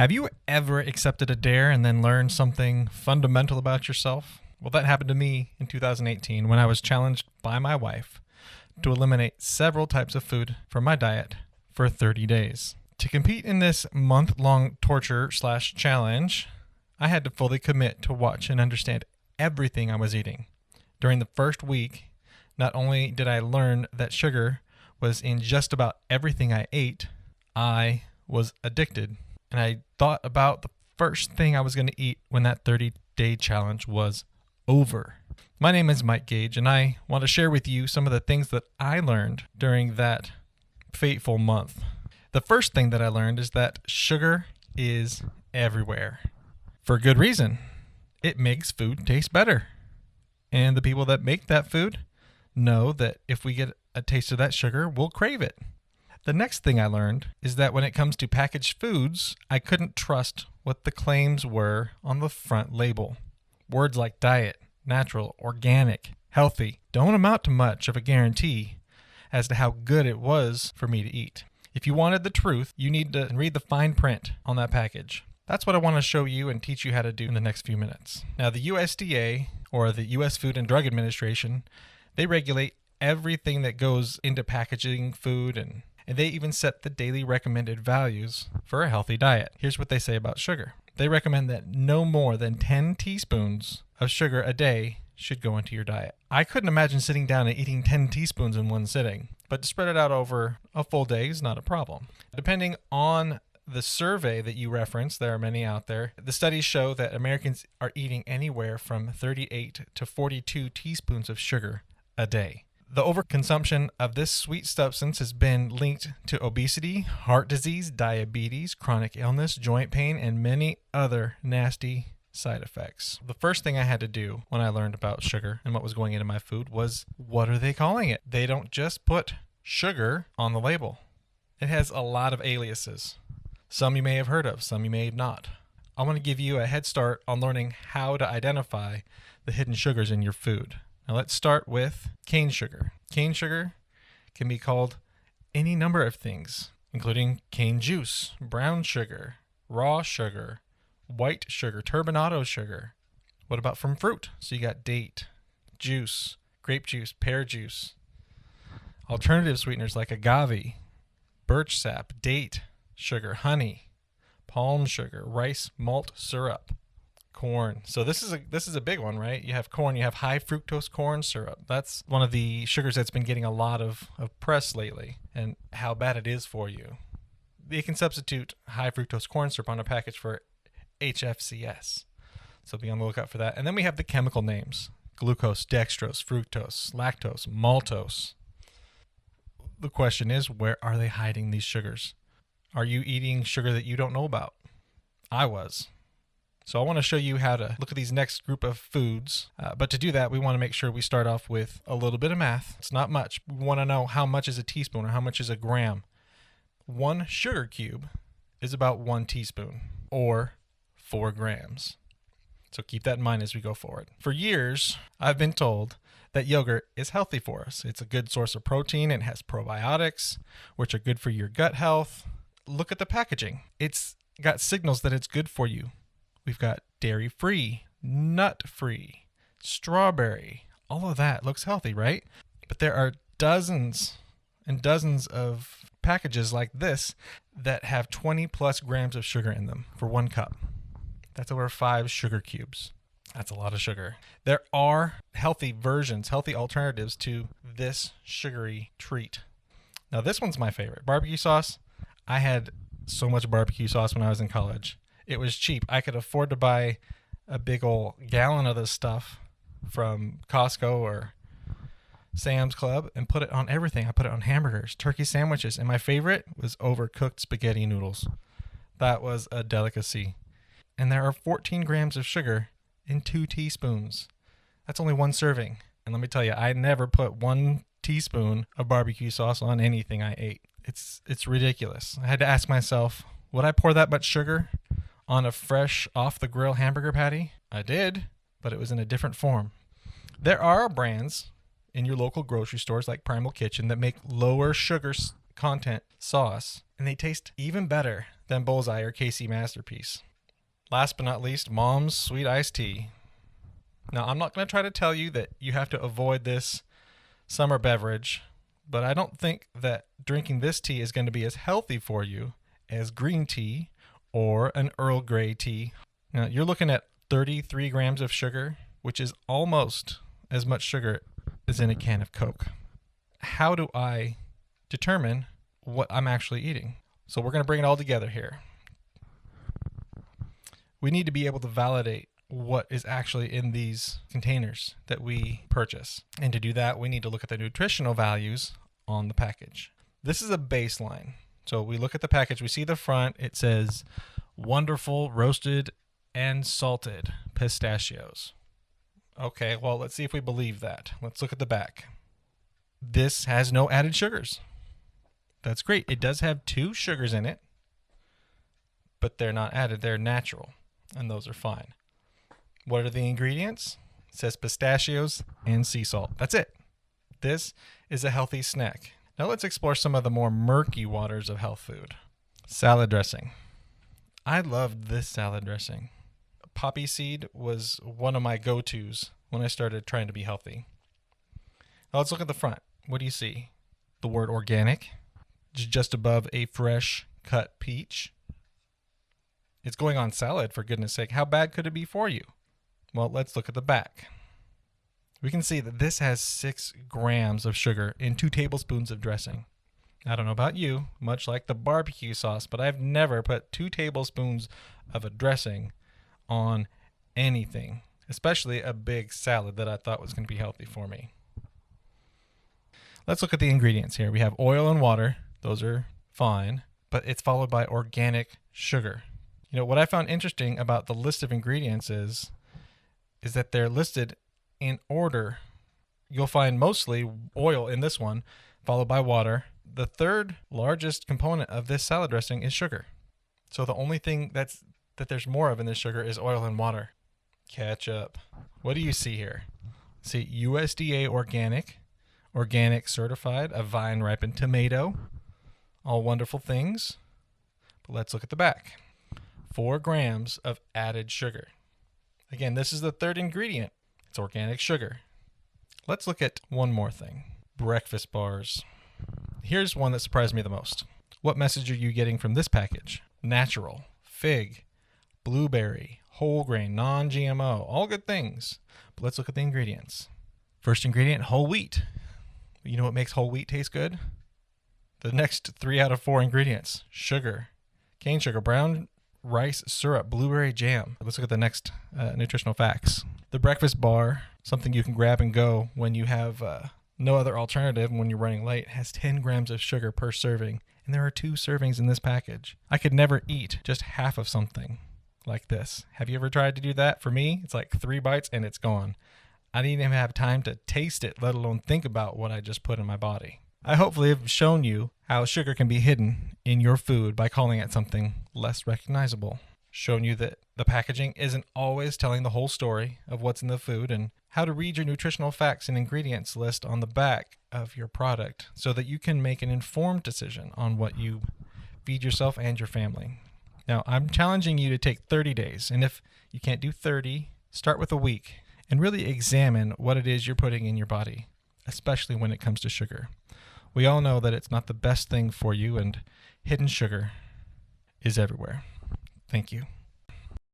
Have you ever accepted a dare and then learned something fundamental about yourself? Well, that happened to me in 2018 when I was challenged by my wife to eliminate several types of food from my diet for 30 days. To compete in this month-long torture/challenge, I had to fully commit to watch and understand everything I was eating. During the first week, not only did I learn that sugar was in just about everything I ate, I was addicted. And I thought about the first thing I was going to eat when that 30-day challenge was over. My name is Mike Gage, and I want to share with you some of the things that I learned during that fateful month. The first thing that I learned is that sugar is everywhere. For good reason. It makes food taste better. And the people that make that food know that if we get a taste of that sugar, we'll crave it. The next thing I learned is that when it comes to packaged foods, I couldn't trust what the claims were on the front label. Words like diet, natural, organic, healthy don't amount to much of a guarantee as to how good it was for me to eat. If you wanted the truth, you need to read the fine print on that package. That's what I want to show you and teach you how to do in the next few minutes. Now, the USDA, or the U.S. Food and Drug Administration, they regulate everything that goes into packaging food, and they even set the daily recommended values for a healthy diet. Here's what they say about sugar. They recommend that no more than 10 teaspoons of sugar a day should go into your diet. I couldn't imagine sitting down and eating 10 teaspoons in one sitting, but to spread it out over a full day is not a problem. Depending on the survey that you reference, there are many out there, the studies show that Americans are eating anywhere from 38 to 42 teaspoons of sugar a day. The overconsumption of this sweet substance has been linked to obesity, heart disease, diabetes, chronic illness, joint pain, and many other nasty side effects. The first thing I had to do when I learned about sugar and what was going into my food was, what are they calling it? They don't just put sugar on the label. It has a lot of aliases. Some you may have heard of, some you may have not. I want to give you a head start on learning how to identify the hidden sugars in your food. Now let's start with cane sugar. Cane sugar can be called any number of things, including cane juice, brown sugar, raw sugar, white sugar, turbinado sugar. What about from fruit? So you got date, juice, grape juice, pear juice. Alternative sweeteners like agave, birch sap, date sugar, honey, palm sugar, rice malt syrup. Corn. So this is a big one, right? You have corn, you have high fructose corn syrup. That's one of the sugars that's been getting a lot of press lately, and how bad it is for you. You can substitute high fructose corn syrup on a package for HFCS. So be on the lookout for that. And then we have the chemical names: glucose, dextrose, fructose, lactose, maltose. The question is, where are they hiding these sugars? Are you eating sugar that you don't know about? I was. So I want to show you how to look at these next group of foods. But to do that, we want to make sure we start off with a little bit of math. It's not much. We want to know how much is a teaspoon or how much is a gram. 1 sugar cube is about 1 teaspoon or 4 grams. So keep that in mind as we go forward. For years, I've been told that yogurt is healthy for us. It's a good source of protein. It has probiotics, which are good for your gut health. Look at the packaging. It's got signals that it's good for you. We've got dairy-free, nut-free, strawberry. All of that looks healthy, right? But there are dozens and dozens of packages like this that have 20 plus grams of sugar in them for 1 cup. That's over 5 sugar cubes. That's a lot of sugar. There are healthy versions, healthy alternatives to this sugary treat. Now, this one's my favorite. Barbecue sauce. I had so much barbecue sauce when I was in college. It was cheap. I could afford to buy a big old gallon of this stuff from Costco or Sam's Club and put it on everything. I put it on hamburgers, turkey sandwiches, and my favorite was overcooked spaghetti noodles. That was a delicacy. And there are 14 grams of sugar in 2 teaspoons. That's only 1 serving. And let me tell you, I never put 1 teaspoon of barbecue sauce on anything I ate. It's ridiculous. I had to ask myself, would I pour that much sugar on a fresh off-the-grill hamburger patty? I did, but it was in a different form. There are brands in your local grocery stores like Primal Kitchen that make lower sugar content sauce, and they taste even better than Bullseye or KC Masterpiece. Last but not least, Mom's Sweet Iced Tea. Now, I'm not going to try to tell you that you have to avoid this summer beverage, but I don't think that drinking this tea is going to be as healthy for you as green tea or an Earl Grey tea. Now, you're looking at 33 grams of sugar, which is almost as much sugar as in a can of Coke. How do I determine what I'm actually eating? So we're going to bring it all together here. We need to be able to validate what is actually in these containers that we purchase. And to do that, we need to look at the nutritional values on the package. This is a baseline. So we look at the package, we see the front, it says wonderful roasted and salted pistachios. Okay, well, let's see if we believe that. Let's look at the back. This has no added sugars. That's great. It does have 2 sugars in it, but they're not added. They're natural, and those are fine. What are the ingredients? It says pistachios and sea salt. That's it. This is a healthy snack. Now let's explore some of the more murky waters of health food. Salad dressing. I loved this salad dressing. Poppy seed was one of my go-tos when I started trying to be healthy. Now let's look at the front. What do you see? The word organic, just above a fresh cut peach. It's going on salad, for goodness sake. How bad could it be for you? Well, let's look at the back. We can see that this has 6 grams of sugar in 2 tablespoons of dressing. I don't know about you, much like the barbecue sauce, but I've never put 2 tablespoons of a dressing on anything, especially a big salad that I thought was going to be healthy for me. Let's look at the ingredients here. We have oil and water. Those are fine, but it's followed by organic sugar. You know, what I found interesting about the list of ingredients is that they're listed in order. You'll find mostly oil in this one, followed by water. The third largest component of this salad dressing is sugar. So the only thing that there's more of in this sugar is oil and water. Ketchup. What do you see here? See USDA organic certified, a vine ripened tomato. All wonderful things. But let's look at the back. 4 grams of added sugar. Again, this is the third ingredient. It's organic sugar. Let's look at one more thing. Breakfast bars. Here's one that surprised me the most. What message are you getting from this package? Natural, fig, blueberry, whole grain, non-GMO, all good things. But let's look at the ingredients. First ingredient, whole wheat. You know what makes whole wheat taste good? The next 3 out of 4 ingredients. Sugar, cane sugar, brown rice syrup, blueberry jam. Let's look at the next nutritional facts. The breakfast bar, something you can grab and go when you have no other alternative when you're running late, has 10 grams of sugar per serving. And there are 2 servings in this package. I could never eat just half of something like this. Have you ever tried to do that? For me, it's like 3 bites and it's gone. I didn't even have time to taste it, let alone think about what I just put in my body. I hopefully have shown you how sugar can be hidden in your food by calling it something less recognizable. Shown you that the packaging isn't always telling the whole story of what's in the food, and how to read your nutritional facts and ingredients list on the back of your product so that you can make an informed decision on what you feed yourself and your family. Now, I'm challenging you to take 30 days, and if you can't do 30, start with a week and really examine what it is you're putting in your body, especially when it comes to sugar. We all know that it's not the best thing for you, and hidden sugar is everywhere. Thank you.